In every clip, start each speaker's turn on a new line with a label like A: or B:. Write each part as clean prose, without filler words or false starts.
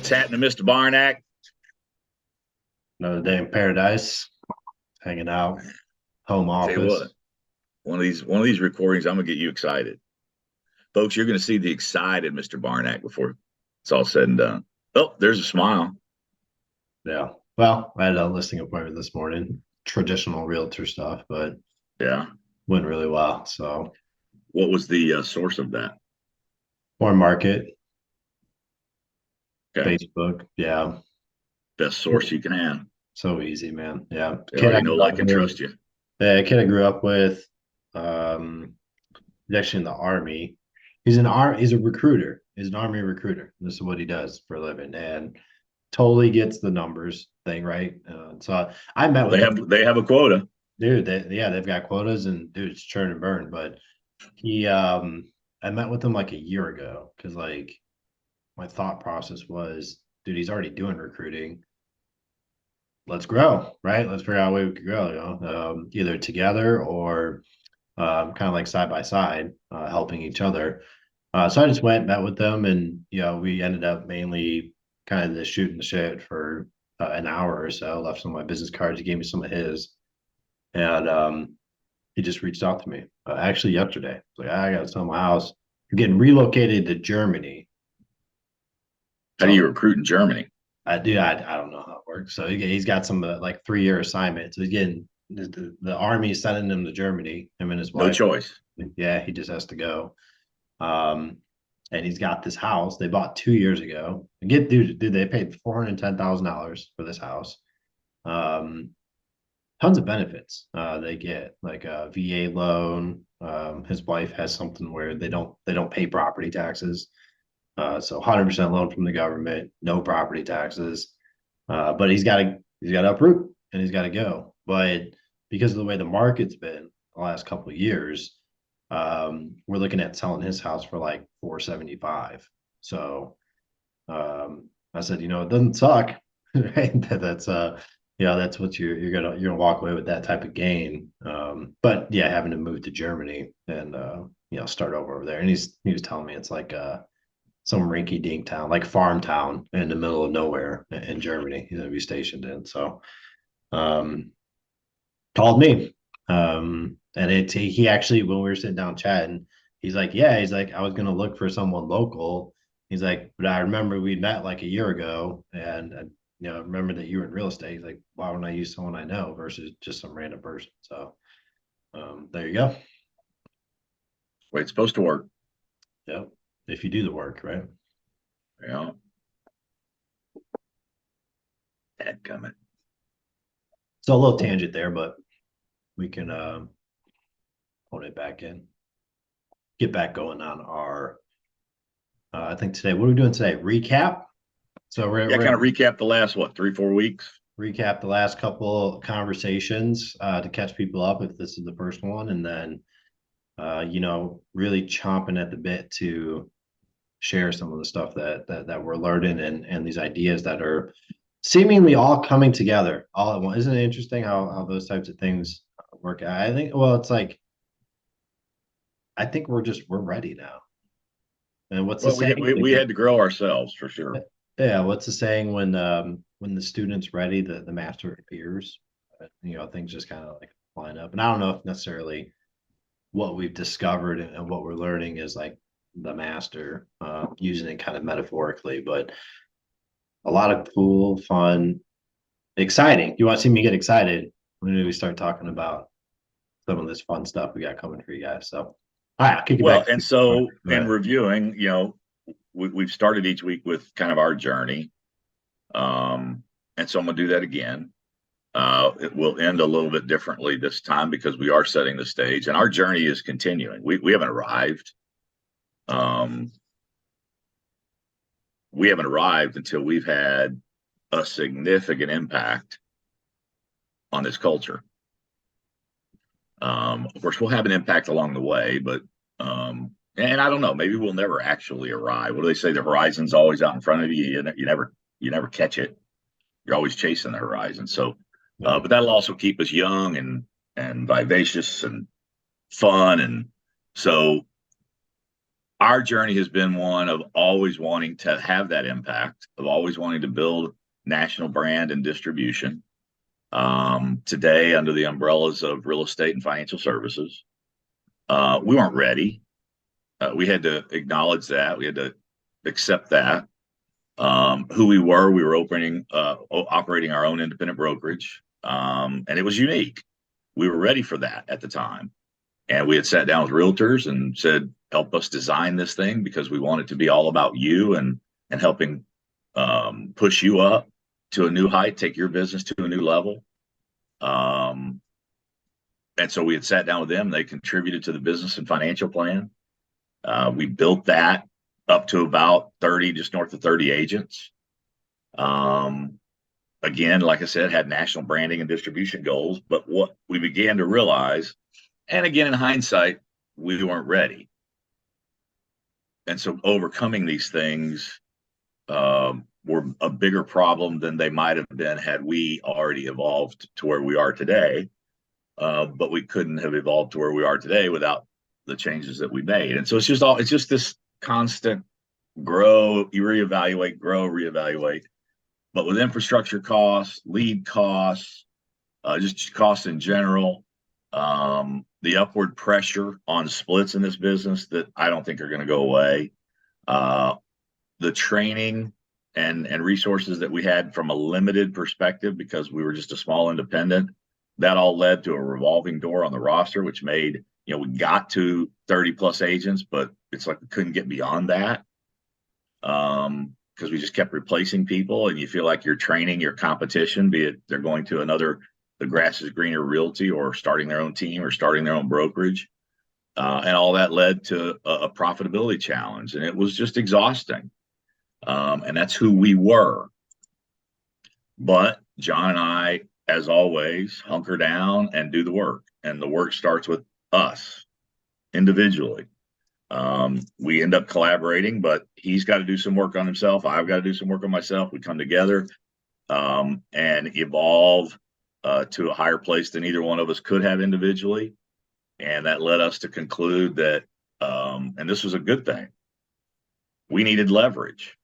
A: What's happening, Mr. Barnack?
B: Another day in paradise, hanging out, home
A: Tell you what,
B: office.
A: one of these recordings, I'm gonna get you excited, folks. You're gonna see the excited Mr. Barnack before it's all said and done. Oh, there's a smile.
B: Yeah. Well, I had a listing appointment this morning, traditional realtor stuff, but
A: Yeah.
B: went really well. So,
A: What was the source of that?
B: more market,
A: Okay,
B: Facebook. Yeah.
A: best source you can have.
B: So easy, man. Yeah.
A: They
B: Kid I
A: already know,
B: grew up
A: like, and
B: with,
A: trust you.
B: yeah, kid I grew up with, um, he's actually in the army. He's a recruiter. He's an army recruiter. This is what he does for a living. And totally gets the numbers thing right. So I met
A: Well,
B: with
A: they
B: him.
A: have they have a quota.
B: Dude, yeah, they've got quotas and dude, it's churn and burn. But he I met with him like a year ago because like my thought process was, dude, he's already doing recruiting. Let's grow, right? Let's figure out a way we could grow, either together or kind of like side by side, helping each other. So I just went, met with them, and we ended up mainly kind of just shooting the shit for an hour or so. Left some of my business cards. He gave me some of his, and he just reached out to me actually yesterday. Like, I got to sell my house. I'm getting relocated to Germany.
A: How do
B: So
A: you recruit in Germany?
B: I don't know how it works. So he's got some like 3 year assignment. So he's getting the army is sending him to Germany, him and his
A: No
B: wife.
A: choice.
B: Yeah, he just has to go. Um, and he's got this house they bought 2 years ago. And dude, they paid $410,000 for this house. Um, Tons of benefits they get, like a VA loan. His wife has something where they don't pay property taxes. So 100% loan from the government, no property taxes. But he's got to uproot and he's got to go. But because of the way the market's been the last couple of years, we're looking at selling his house for like 475. So I said, it doesn't suck, right? That's what you're gonna walk away with that type of gain. But yeah, having to move to Germany and start over there. And he was telling me it's like some rinky dink town, like farm town in the middle of nowhere in Germany. He's gonna be stationed in. So um, called me. And he actually, when we were sitting down chatting, he's like, yeah, he's like, I was gonna look for someone local. He's like, but I remember we met like a year ago, and remember that you were in real estate. He's like, why wouldn't I use someone I know versus just some random person? So there you go.
A: Way it's supposed to work.
B: Yep. If you do the work, right?
A: Yeah. Coming.
B: So a little tangent there, but we can hold it back in. Get back going on our I think today, what are we doing today? Recap. So
A: Yeah,
B: we're
A: kind of recap the last, what, 3-4 weeks.
B: recap the last couple conversations to catch people up if this is the first one, and then really chomping at the bit to share some of the stuff that we're learning and these ideas that are seemingly all coming together all at once. Isn't it interesting how those types of things work out? I think, well, it's like I think we're ready now. And what's the
A: Well, we
B: saying?
A: we had to grow ourselves for sure.
B: Yeah, what's the saying when the student's ready, the master appears. Things just kind of like line up. And I don't know if necessarily what we've discovered and what we're learning is like the master, using it kind of metaphorically, but a lot of cool, fun, exciting. You want to see me get excited when we start talking about some of this fun stuff we got coming for you guys. So, all right, I'll kick it
A: Well,
B: back.
A: and so
B: Go
A: in
B: ahead.
A: reviewing, we've started each week with kind of our journey. And so I'm going to do that again. It will end a little bit differently this time because we are setting the stage and our journey is continuing. We haven't arrived. Um, we haven't arrived until we've had a significant impact on this culture. Of course, we'll have an impact along the way, but and I don't know, maybe we'll never actually arrive. What do they say? The horizon's always out in front of you. You never catch it. You're always chasing the horizon. So,
B: Yeah.
A: but that'll also keep us young and vivacious and fun. And so our journey has been one of always wanting to have that impact, of always wanting to build national brand and distribution. Today, under the umbrellas of real estate and financial services, we weren't ready. We had to acknowledge that. We had to accept that. Who we were operating our own independent brokerage, and it was unique. We were ready for that at the time. And we had sat down with realtors and said, help us design this thing because we want it to be all about you and helping push you up to a new height, take your business to a new level. And so we had sat down with them. They contributed to the business and financial plan. We built that up to about 30, just north of 30 agents. Again, like I said, had national branding and distribution goals. But what we began to realize, and again, in hindsight, we weren't ready. And so overcoming these things were a bigger problem than they might have been had we already evolved to where we are today. But we couldn't have evolved to where we are today without the changes that we made. And so it's just this constant grow, you reevaluate, grow, reevaluate. But with infrastructure costs, lead costs, just costs in general, the upward pressure on splits in this business that I don't think are going to go away. The training and resources that we had from a limited perspective because we were just a small independent, that all led to a revolving door on the roster, which made, we got to 30 plus agents, but it's like we couldn't get beyond that because we just kept replacing people, and you feel like you're training your competition, be it they're going to the grass is greener realty or starting their own team or starting their own brokerage. And all that led to a profitability challenge, and it was just exhausting. And that's who we were. But John and I, as always, hunker down and do the work. And the work starts with us individually. We end up collaborating, but he's got to do some work on himself. I've got to do some work on myself. We come together and evolve to a higher place than either one of us could have individually. And that led us to conclude that, and this was a good thing, we needed leverage.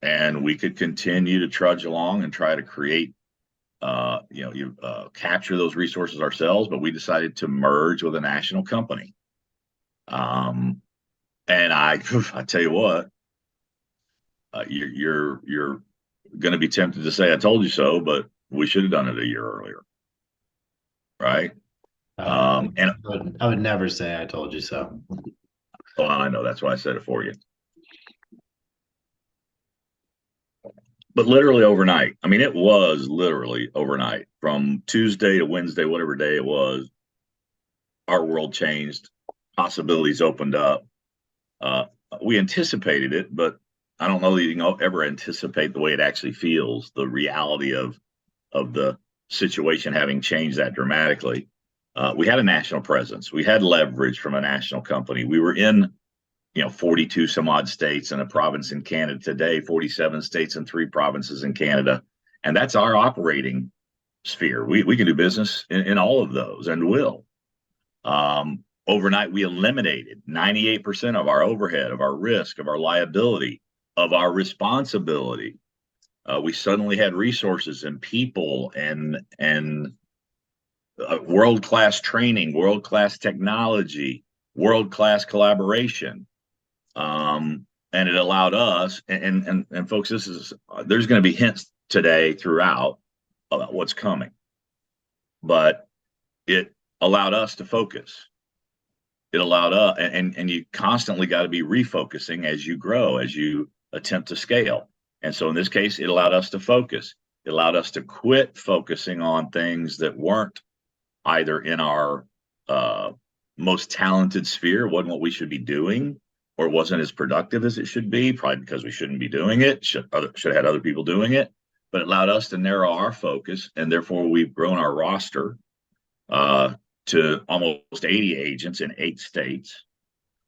A: And we could continue to trudge along and try to create, capture those resources ourselves, but we decided to merge with a national company. And I tell you what, you're going to be tempted to say I told you so, but we should have done it a year earlier, right?
B: And I would never say I told you so.
A: Well, I know, that's why I said it for you. But literally overnight, I mean, it was literally overnight from Tuesday to Wednesday, whatever day it was, our world changed, possibilities opened up. We anticipated it, but I don't know that you can ever anticipate the way it actually feels, the reality of the situation having changed that dramatically. We had a national presence. We had leverage from a national company. We were in 42 some odd states and a province in Canada today, 47 states and 3 provinces in Canada. And that's our operating sphere. We can do business in all of those and will. Overnight, we eliminated 98% of our overhead, of our risk, of our liability, of our responsibility. We suddenly had resources and people and world-class training, world-class technology, world-class collaboration. And it allowed us, and folks, there's going to be hints today throughout about what's coming, but it allowed us to focus. It allowed us, and you constantly got to be refocusing as you grow, as you attempt to scale. And so in this case, it allowed us to focus. It allowed us to quit focusing on things that weren't either in our most talented sphere, wasn't what we should be doing, or wasn't as productive as it should be, probably because we shouldn't be doing it, should have had other people doing it. But it allowed us to narrow our focus, and therefore we've grown our roster to almost 80 agents in 8 states,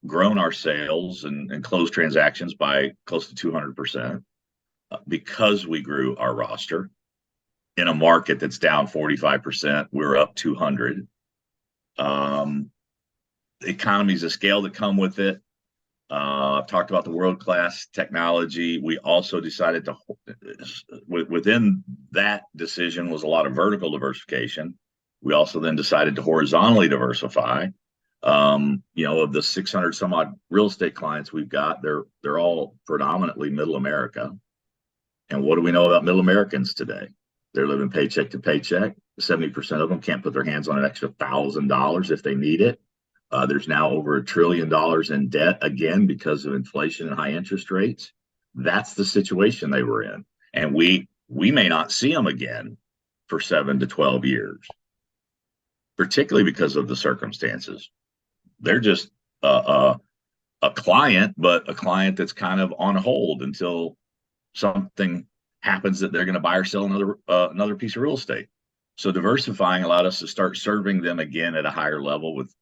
A: grown our sales and closed transactions by close to 200% because we grew our roster. In a market that's down 45%, we're up 200. Economies of scale that come with it, I've talked about the world-class technology. We also decided to, within that decision was a lot of vertical diversification. We also then decided to horizontally diversify. Of the 600 some odd real estate clients we've got, they're all predominantly middle America. And what do we know about middle Americans today? They're living paycheck to paycheck. 70% of them can't put their hands on an extra $1,000 if they need it. There's now over $1 trillion in debt again because of inflation and high interest rates. That's the situation they were in, and we may not see them again for 7 to 12 years, particularly because of the circumstances. They're just a client, but a client that's kind of on hold until something happens that they're going to buy or sell another piece of real estate. So diversifying allowed us to start serving them again at a higher level with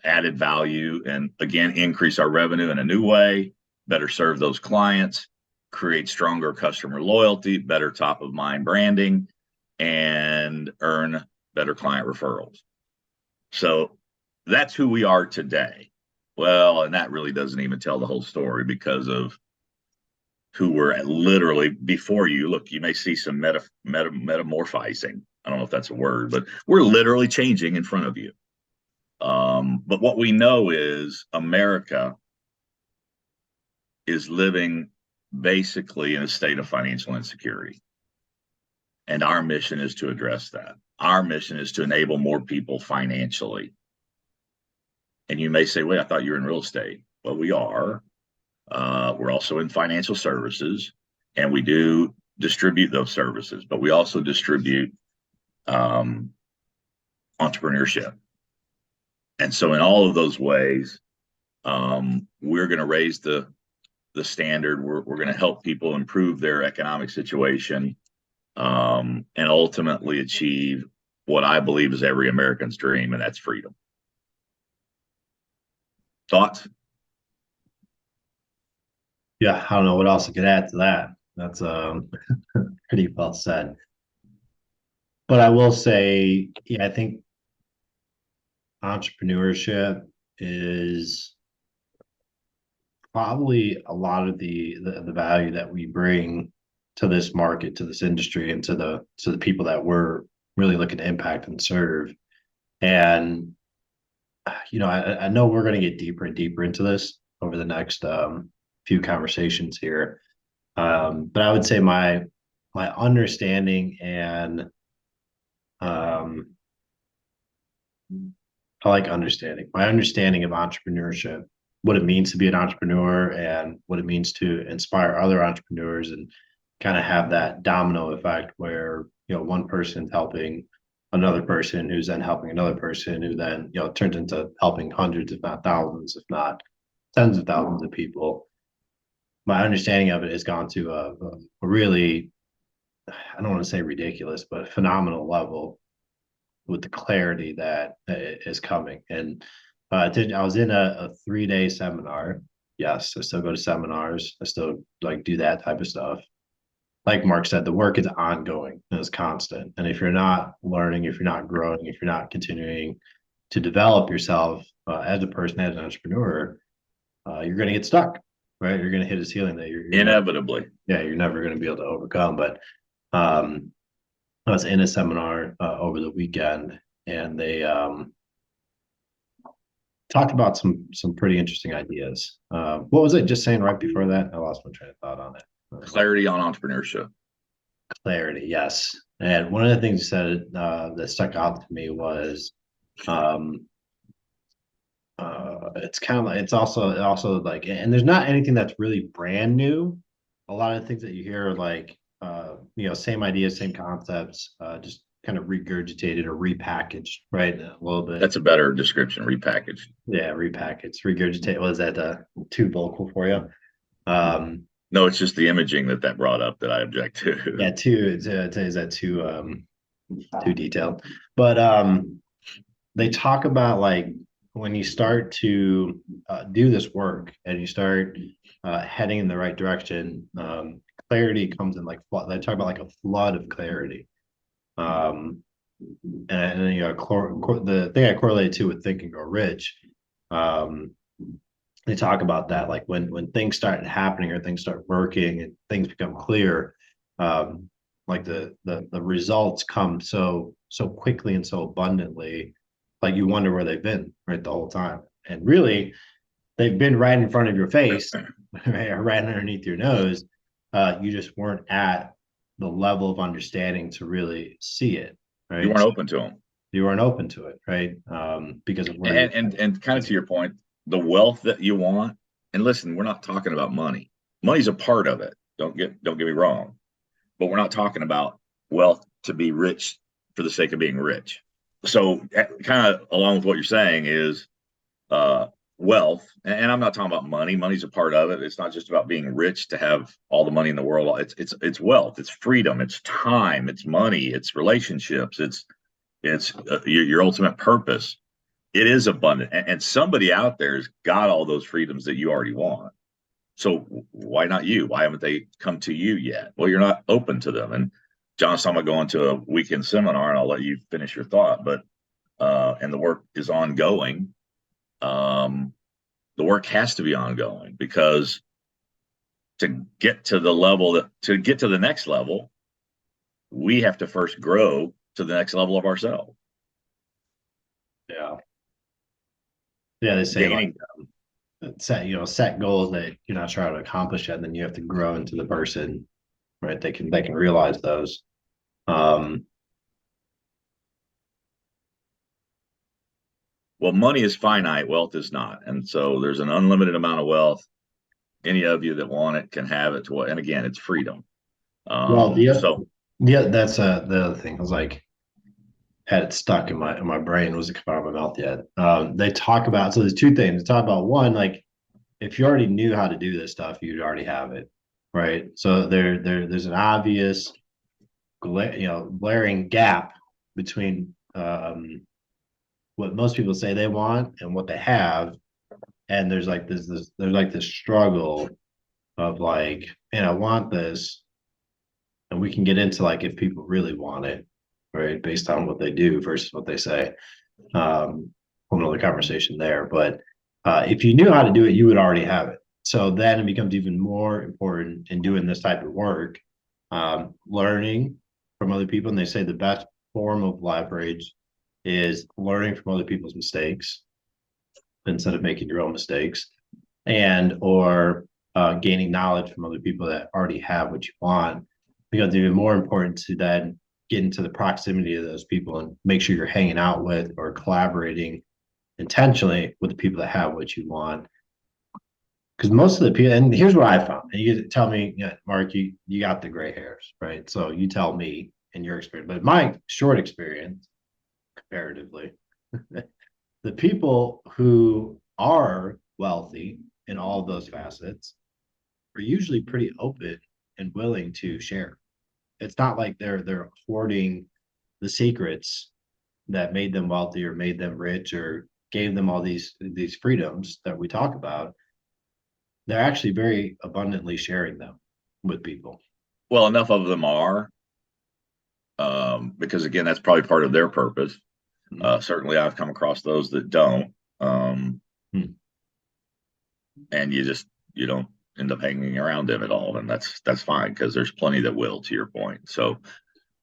A: added value, and again increase our revenue in a new way, better serve those clients, create stronger customer loyalty, better top of mind branding, and earn better client referrals. So that's who we are today. Well, and that really doesn't even tell the whole story because of who we're literally before you. Look, you may see some metamorphizing. I don't know if that's a word, but we're literally changing in front of you. But what we know is America is living basically in a state of financial insecurity. And our mission is to address that. Our mission is to enable more people financially. And you may say, wait, I thought you were in real estate. Well, we are. We're also in financial services, and we do distribute those services, but we also distribute entrepreneurship. And so in all of those ways, we're going to raise the standard. We're going to help people improve their economic situation, and ultimately achieve what I believe is every American's dream, and that's freedom. Thoughts?
B: Yeah, I don't know what else I could add to that. That's pretty well said. But I will say, yeah, I think entrepreneurship is probably a lot of the value that we bring to this market, to this industry, and to the people that we're really looking to impact and serve. And I know we're going to get deeper and deeper into this over the next few conversations here. But I would say my understanding and I like understanding. My understanding of entrepreneurship, what it means to be an entrepreneur, and what it means to inspire other entrepreneurs, and kind of have that domino effect where one person's helping another person, who's then helping another person, who then turns into helping hundreds, if not thousands, if not tens of thousands of people. My understanding of it has gone to a really, I don't want to say ridiculous, but phenomenal level with the clarity that is coming. And I was in a 3-day seminar. Yes, I still go to seminars. I still do that type of stuff. Like Mark said, the work is ongoing and it's constant. And if you're not learning, if you're not growing, if you're not continuing to develop yourself as a person, as an entrepreneur, you're going to get stuck, right? You're going to hit a ceiling that you're
A: inevitably.
B: You're never going to be able to overcome. But I was in a seminar over the weekend, and they talked about some pretty interesting ideas. What was it just saying right before that? I lost my train of thought on it.
A: Clarity on entrepreneurship.
B: Clarity, yes. And one of the things you said that stuck out to me was it's kind of like it's also like, and there's not anything that's really brand new. A lot of things that you hear are like same ideas, same concepts, just kind of regurgitated or repackaged, right? A little bit.
A: That's a better description. Repackaged.
B: Yeah, repackaged, regurgitate. Was that too vocal for you?
A: No, it's just the imaging that brought up that I object to.
B: Yeah, is that too detailed? But they talk about like when you start to do this work and you start heading in the right direction, clarity comes in like they talk about like a flood of clarity. And the thing I correlated to with Think and Grow Rich they talk about that, like when things start happening or things start working and things become clear, um, like the results come so quickly and so abundantly, like you wonder where they've been right the whole time. And really, they've been right in front of your face, right, or right underneath your nose. You just weren't at the level of understanding to really see it,
A: You
B: right?
A: weren't
B: So
A: open to them.
B: you weren't open to it, right? Because of where you're
A: And kind of to your point, the wealth that you want, and listen, we're not talking about money. Money's a part of it. Don't get me wrong. But we're not talking about wealth to be rich for the sake of being rich. So kind of along with what you're saying is uh wealth, and I'm not talking about money. Money's a part of it. It's not just about being rich to have all the money in the world. It's wealth, it's freedom, it's time, it's money, it's relationships, it's your ultimate purpose. It is abundant, and somebody out there's got all those freedoms that you already want. So why not you? Why haven't they come to you yet? Well, you're not open to them. And John, so I'm gonna go into a weekend seminar, and I'll let you finish your thought. But and the work is ongoing. Um, the work has to be ongoing because to get to the level that to get to the next level, we have to first grow to the next level of ourselves.
B: yeah. Yeah, they say like
A: Gaining
B: set goals that you're not trying to accomplish yet, and then you have to grow into the person, right? They can realize those. Um,
A: well, money is finite, wealth is not, and so there's an unlimited amount of wealth. Any of you that want it can have it. To what? And again, it's freedom.
B: well, yeah,
A: So
B: yeah, that's the other thing. I was like, had it stuck in my brain, wasn't come out of my mouth yet. They talk about, so there's two things. They talk about one, like if you already knew how to do this stuff, you'd already have it, right? So there's an obvious, glaring gap between what most people say they want and what they have, and there's like this struggle of like, man, I want this, and we can get into like if people really want it, right, based on what they do versus what they say. Another conversation there, but if you knew how to do it, you would already have it. So then it becomes even more important in doing this type of work, learning from other people. And they say the best form of leverage is learning from other people's mistakes instead of making your own mistakes, and or gaining knowledge from other people that already have what you want, because it's even more important to then get into the proximity of those people and make sure you're hanging out with or collaborating intentionally with the people that have what you want. Because most of the people, and here's what I found, and you tell me, Mark, you got the gray hairs, right? So you tell me in your experience, but my short experience comparatively, the people who are wealthy in all of those facets are usually pretty open and willing to share. It's not like they're hoarding the secrets that made them wealthy or made them rich or gave them all these freedoms that we talk about. They're actually very abundantly sharing them with people.
A: well, enough of them are because again, that's probably part of their purpose. Certainly, I've come across those that don't,
B: Hmm.
A: and you don't end up hanging around them at all, and that's fine because there's plenty that will. To your point, so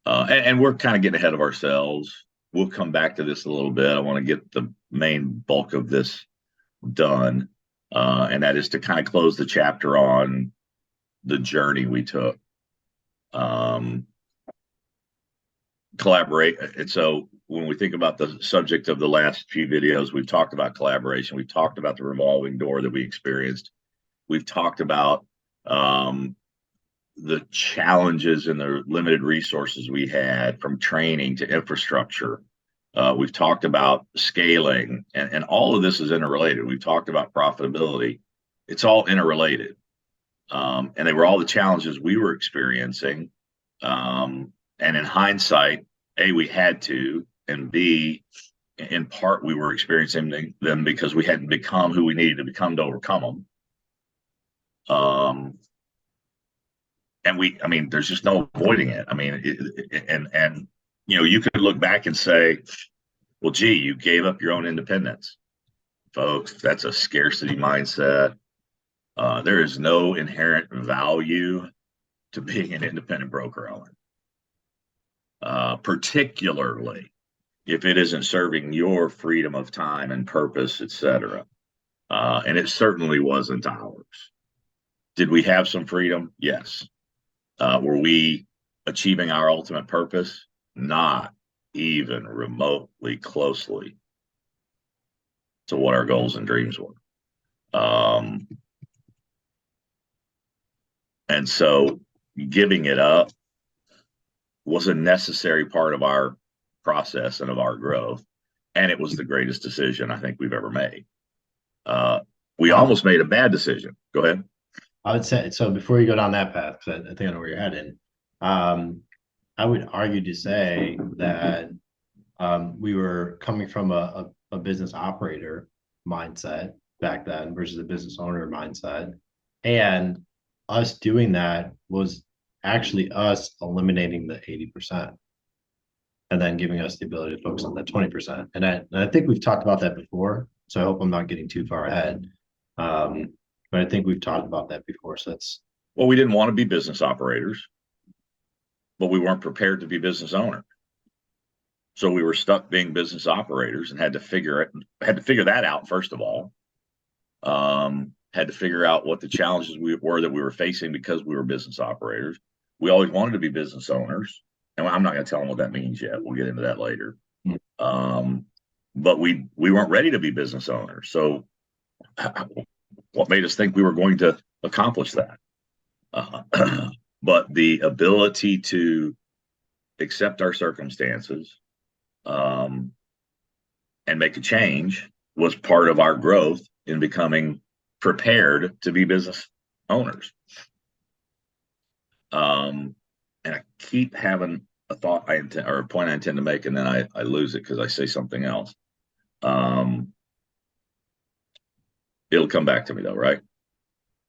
A: and we're kind of getting ahead of ourselves. We'll come back to this a little bit. I want to get the main bulk of this done, and that is to kind of close the chapter on the journey we took. Um, Collaborate. And so when we think about the subject of the last few videos, we've talked about collaboration. We've talked about the revolving door that we experienced. We've talked about the challenges and the limited resources we had from training to infrastructure. We've talked about scaling, and all of this is interrelated. We've talked about profitability. It's all interrelated. And they were all the challenges we were experiencing. And in hindsight, A, we had to, and B, in part, we were experiencing them because we hadn't become who we needed to become to overcome them. And I mean, there's just no avoiding it. I mean, and you could look back and say, well, gee, you gave up your own independence. folks, that's a scarcity mindset. There is no inherent value to being an independent broker owner, particularly if it isn't serving your freedom of time and purpose, etc. And it certainly wasn't ours. Did we have some freedom? Yes. Were we achieving our ultimate purpose? Not even remotely closely to what our goals and dreams were. And so giving it up was a necessary part of our process and of our growth. And it was the greatest decision I think we've ever made. We almost made a bad decision. Go ahead.
B: I would say so. Before you go down that path, because I think I know where you're heading. I would argue to say that we were coming from a business operator mindset back then versus a business owner mindset, and us doing that was actually us eliminating the 80% and then giving us the ability to focus on that 20%. And I think we've talked about that before, so I hope I'm not getting too far ahead. But I think we've talked about that before. So that's
A: Well, we didn't want to be business operators, but we weren't prepared to be business owners. So we were stuck being business operators and had to figure that out first of all. Had to figure out what the challenges were that we were facing because we were business operators. We always wanted to be business owners, and I'm not going to tell them what that means yet. We'll get into that later. But we weren't ready to be business owners. So what made us think we were going to accomplish that? But the ability to accept our circumstances and make a change was part of our growth in becoming prepared to be business owners. And I keep having a thought or a point I intend to make, and then I lose it because I say something else. It'll come back to me though, right?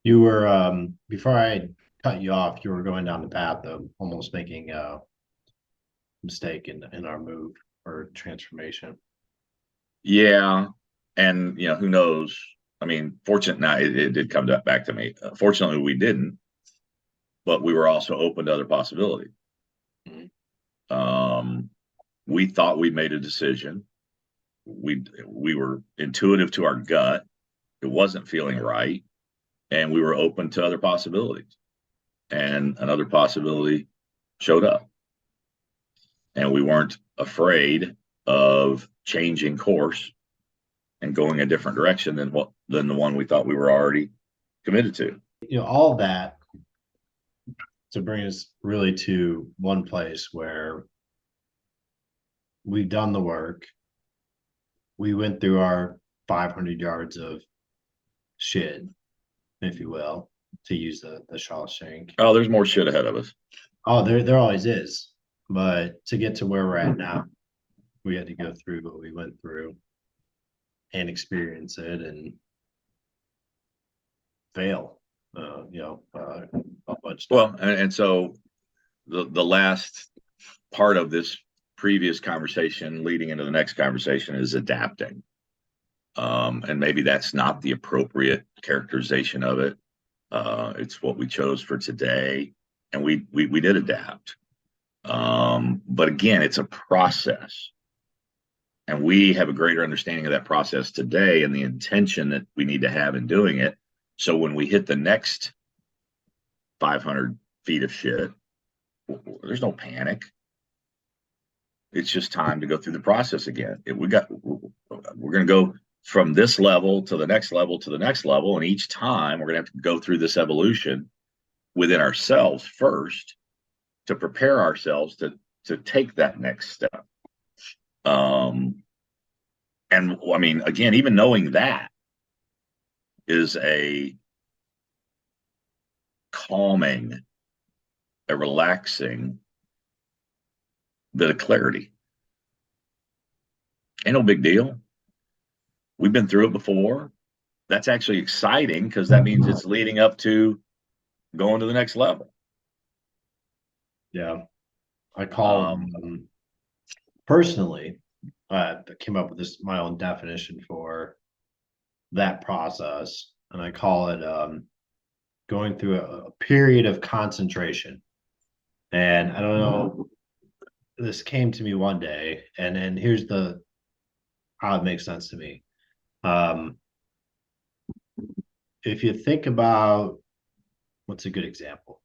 B: you were before I cut you off, you were going down the path of almost making a mistake in our move or transformation.
A: Yeah. And who knows? I mean, it did come back to me. Fortunately, we didn't, but we were also open to other possibilities. We thought we made a decision. We were intuitive to our gut. It wasn't feeling right, and we were open to other possibilities. And another possibility showed up, and we weren't afraid of changing course and going a different direction than the one we thought we were already committed to.
B: All of that to bring us really to one place where we've done the work. We went through our 500 yards of shit, if you will, to use the Shawshank.
A: Oh, there's more shit ahead of us.
B: Oh, there always is. But to get to where we're at now, we had to go through what we went through and experience it and fail. A bunch.
A: Well, and so the last part of this previous conversation leading into the next conversation is adapting. And maybe that's not the appropriate characterization of it. It's what we chose for today, and we did adapt. But again, it's a process, and we have a greater understanding of that process today and the intention that we need to have in doing it. So when we hit the next 500 feet of shit, there's no panic. It's just time to go through the process again. We're going to go from this level to the next level to the next level, and each time we're going to have to go through this evolution within ourselves first to prepare ourselves to take that next step. And I mean, again, even knowing that is a calming, a relaxing bit of clarity. Ain't no big deal. We've been through it before. That's actually exciting because that means it's leading up to going to the next level.
B: Yeah. I call personally, I came up with my own definition for that process, and I call it going through a period of concentration. And I don't know, this came to me one day, and here's the how it makes sense to me. Um, if you think about what's a good example,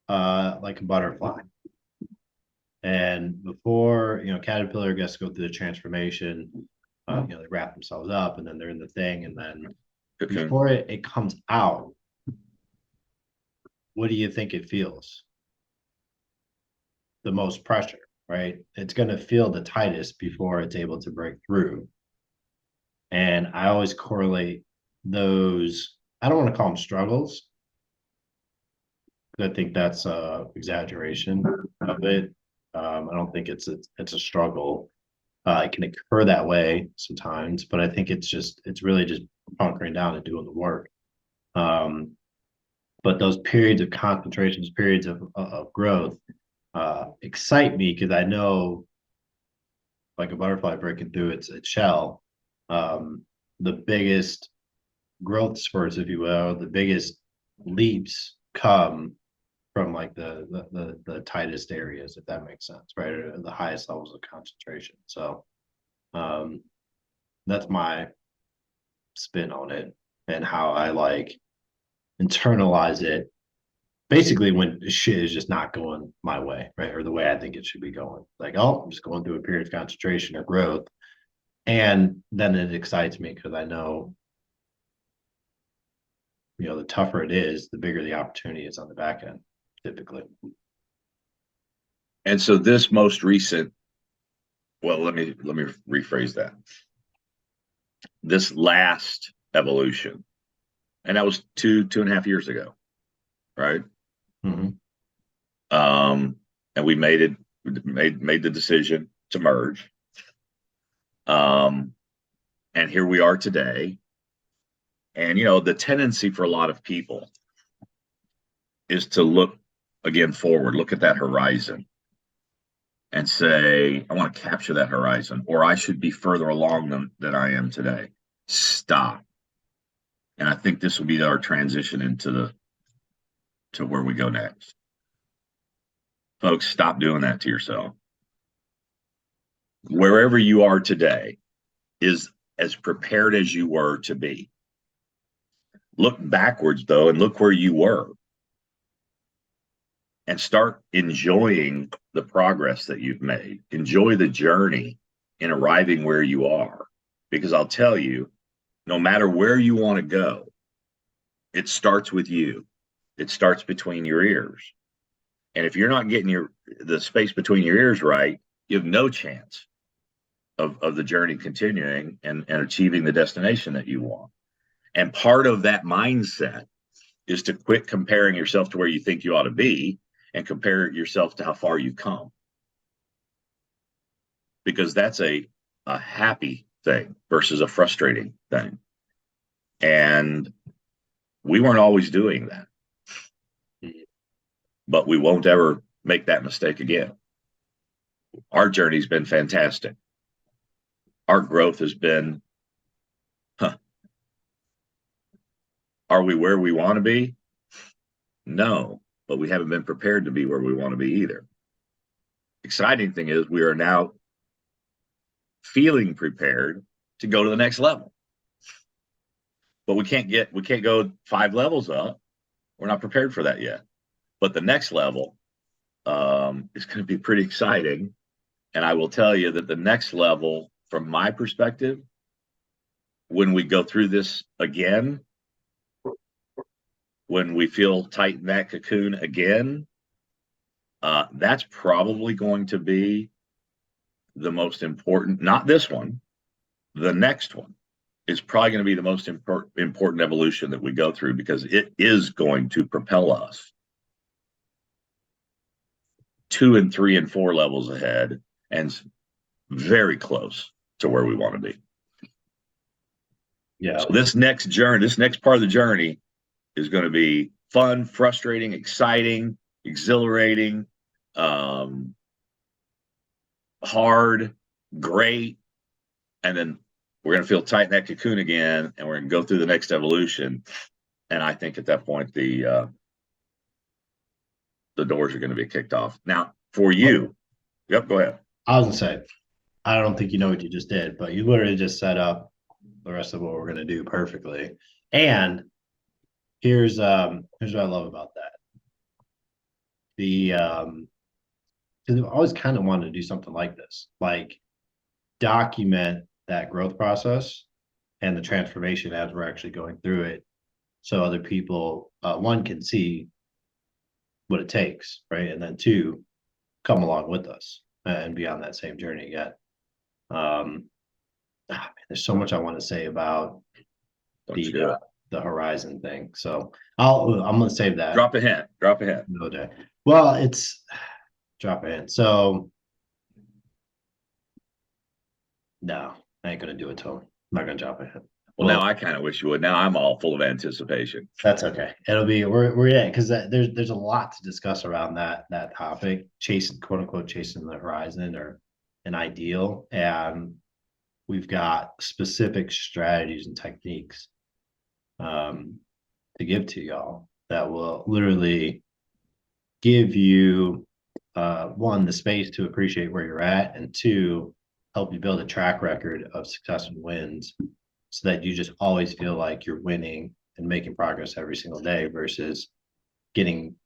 B: like a butterfly, and before caterpillar gets to go through the transformation, they wrap themselves up, and then they're in the thing, and then
A: Cocoon.
B: before it comes out, what do you think it feels? The most pressure, right? It's going to feel the tightest before it's able to break through. And I always correlate those, I don't want to call them struggles, because I think that's a exaggeration of it. I don't think it's a struggle. It can occur that way sometimes, but I think it's really just hunkering down and doing the work. Um, but those periods of concentration, those periods of growth, excite me because I know, like a butterfly breaking through its shell, um, the biggest growth spurts, if you will, the biggest leaps come from like the tightest areas, if that makes sense, right? Or the highest levels of concentration. So um, that's my spin on it and how I like internalize it. Basically, when shit is just not going my way, right, or the way I think it should be going, like, oh, I'm just going through a period of concentration or growth, and then it excites me because I know, the tougher it is, the bigger the opportunity is on the back end, typically.
A: And so this most recent, well, let me rephrase that. This last evolution, and that was 2.5 years ago, right?
B: Mm-hmm.
A: And we made the decision to merge. And here we are today. And the tendency for a lot of people is to look again forward, look at that horizon, and say, I want to capture that horizon, or I should be further along than I am today. Stop. And I think this will be our transition to where we go next. Folks, stop doing that to yourself. Wherever you are today is as prepared as you were to be. Look backwards, though, and look where you were. And start enjoying the progress that you've made. Enjoy the journey in arriving where you are. Because I'll tell you, no matter where you want to go, it starts with you. It starts between your ears. And if you're not getting the space between your ears right, you have no chance of the journey continuing and achieving the destination that you want. And part of that mindset is to quit comparing yourself to where you think you ought to be and compare yourself to how far you've come. Because that's a happy thing versus a frustrating thing. And we weren't always doing that. But we won't ever make that mistake again. Our journey's been fantastic. Our growth has been, are we where we want to be? No, but we haven't been prepared to be where we want to be either. Exciting thing is we are now feeling prepared to go to the next level. But we can't go 5 levels up. We're not prepared for that yet. But the next level is going to be pretty exciting. And I will tell you that the next level, from my perspective, when we go through this again, when we feel tight in that cocoon again, that's probably going to be the most important, not this one, the next one is probably going to be the most important evolution that we go through, because it is going to propel us 2 and 3 and 4 levels ahead and very close to where we want to be.
B: Yeah.
A: So this next part of the journey is going to be fun, frustrating, exciting, exhilarating, hard, great, and then we're going to feel tight in that cocoon again, and we're going to go through the next evolution. And I think at that point, the doors are going to be kicked off. Now, for you, yep, go ahead.
B: I was gonna say, I don't think you know what you just did, but you literally just set up the rest of what we're gonna do perfectly. And here's what I love about that. The because I've always kind of wanted to do something like this, like document that growth process and the transformation as we're actually going through it, so other people, one, can see what it takes, right, and then two, come along with us and be on that same journey again. Man, there's so much I want to say about the Horizon thing. So I'm gonna save that.
A: Drop a hint. Drop a hint.
B: No day. Well, it's drop a hint. So no, I ain't gonna do it, Tone. I'm not gonna drop a hint.
A: Well, now I kind of wish you would. Now I'm all full of anticipation.
B: That's okay. It'll be we're yeah, because there's a lot to discuss around that topic, chasing, quote unquote, chasing the horizon or an ideal, and we've got specific strategies and techniques to give to y'all that will literally give you one, the space to appreciate where you're at, and two, help you build a track record of success and wins so that you just always feel like you're winning and making progress every single day versus getting,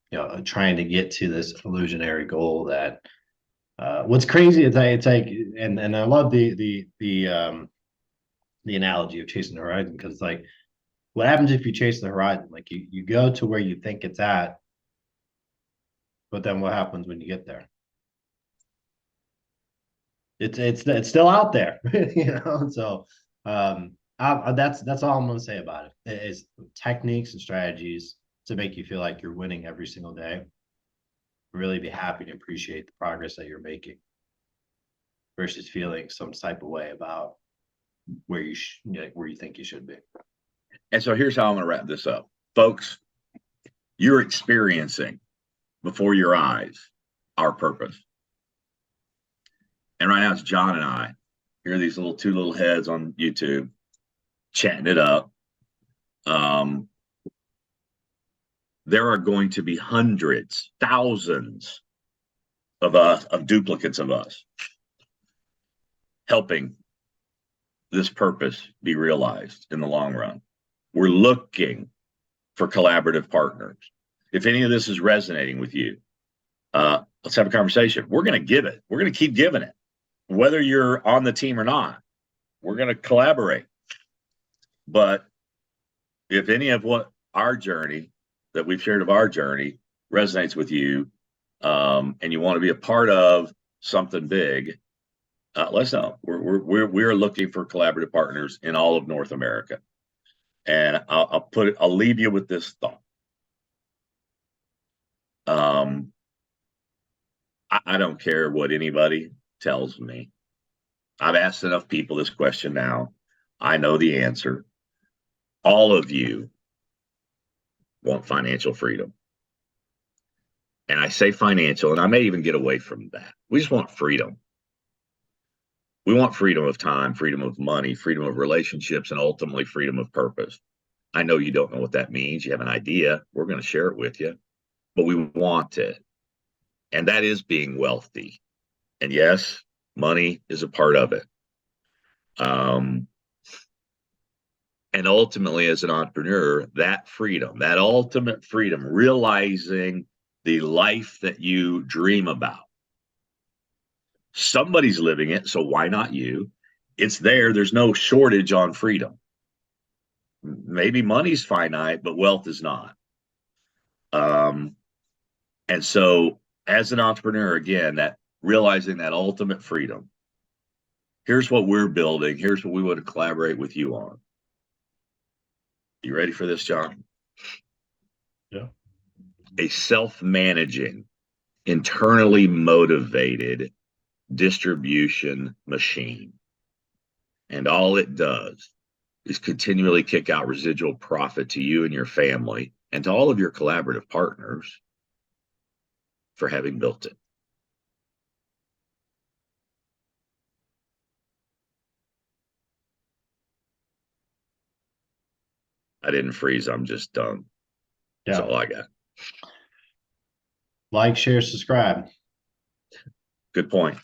B: trying to get to this illusionary goal that what's crazy is it's like, and I love the analogy of chasing the horizon, because like, what happens if you chase the horizon? Like you go to where you think it's at, but then what happens when you get there? It's still out there, So that's all I'm gonna say about it. Is techniques and strategies to make you feel like you're winning every single day. Really be happy to appreciate the progress that you're making, versus feeling some type of way about where where you think you should be.
A: And so here's how I'm going to wrap this up, folks. You're experiencing before your eyes our purpose. And right now it's John and I. Here are these two little heads on YouTube chatting it up. There are going to be hundreds, thousands of duplicates of us helping this purpose be realized in the long run. We're looking for collaborative partners. If any of this is resonating with you, let's have a conversation. We're going to give it. We're going to keep giving it. Whether you're on the team or not, we're going to collaborate. But if any of what our journey that we've shared of our journey resonates with you, and you want to be a part of something big, let us know. We're looking for collaborative partners in all of North America. And I'll leave you with this thought. I don't care what anybody tells me. I've asked enough people this question now. I know the answer. All of you want financial freedom. And I say financial, and I may even get away from that. We just want freedom. We want freedom of time, freedom of money, freedom of relationships, and ultimately freedom of purpose. I know you don't know what that means. You have an idea. We're going to share it with you, but we want it. And that is being wealthy. And yes, money is a part of it. And ultimately, as an entrepreneur, that freedom, that ultimate freedom, realizing the life that you dream about. Somebody's living it, so why not you? It's there. There's no shortage on freedom. Maybe money's finite, but wealth is not. And so as an entrepreneur, again, that realizing that ultimate freedom, here's what we're building. Here's what we want to collaborate with you on. You ready for this, John?
B: Yeah.
A: A self-managing, internally motivated distribution machine. And all it does is continually kick out residual profit to you and your family and to all of your collaborative partners for having built it. I didn't freeze. I'm just done. That's
B: Yeah.
A: all I got.
B: Like, share, subscribe.
A: Good point.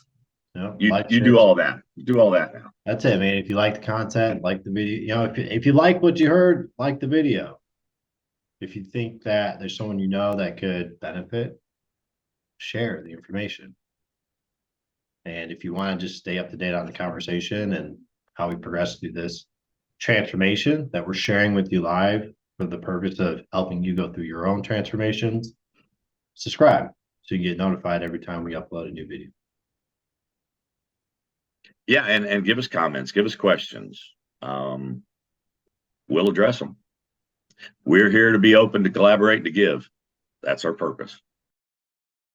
B: Yeah.
A: You
B: Like,
A: you
B: share.
A: do all that. You do all that now.
B: That's it, man. If you like the content, like the video, if you like what you heard, like the video. If you think that there's someone you know that could benefit, share the information. And if you want to just stay up to date on the conversation and how we progress through this transformation that we're sharing with you live for the purpose of helping you go through your own transformations, subscribe so you get notified every time we upload a new video.
A: Yeah, and give us comments, give us questions. We'll address them. We're here to be open to collaborate and to give. That's our purpose.